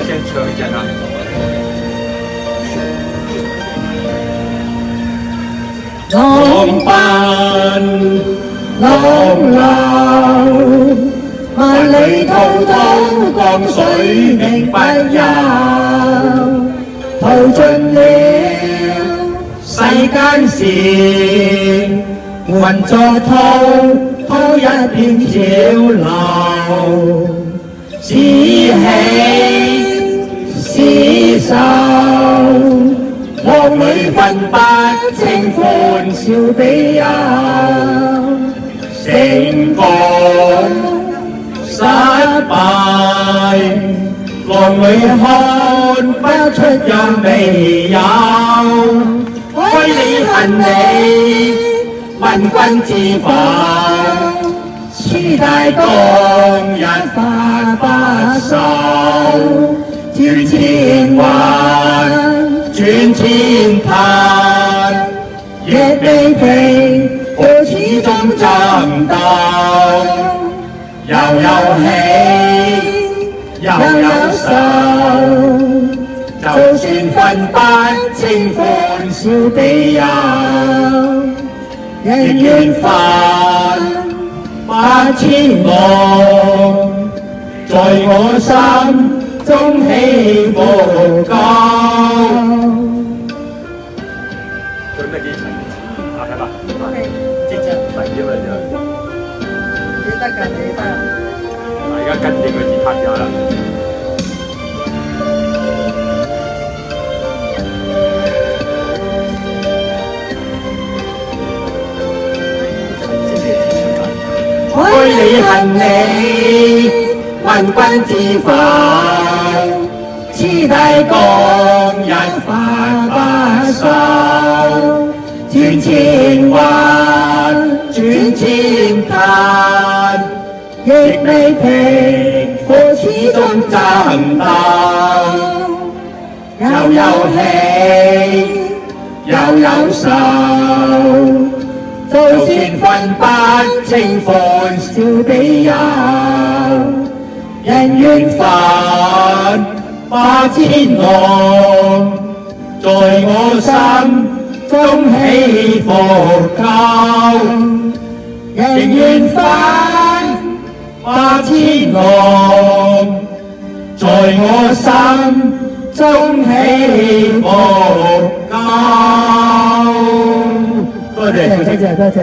先唱一陣啊！浪奔浪流，萬里滔滔江水永不休，淘盡了世間事，混作滔一片潮流，是喜是愁，浪裏分不清歡笑悲憂，成功失敗，浪裏看不出有未有，為你恨你，問君知否？此大江一發不收，轉千彎，轉千灘，亦未平，我始終爭鬥，又有喜，又有愁，就算分不清歡笑悲憂，仍願翻百千浪，在我心中起伏高。準備幾層？啊，睇吧。OK， 支持第一啦就。你得㗎，你得。而家跟住個字拍咗啦。愛你恨你，問君知否？此大江一發不收，轉千彎，轉千灘，亦未平，我始終爭鬥，又有喜，又有愁。就算分不清歡笑悲憂，人願翻百千浪，在我心中起伏高，人願翻百千浪，在我心中起伏高。多謝，多謝。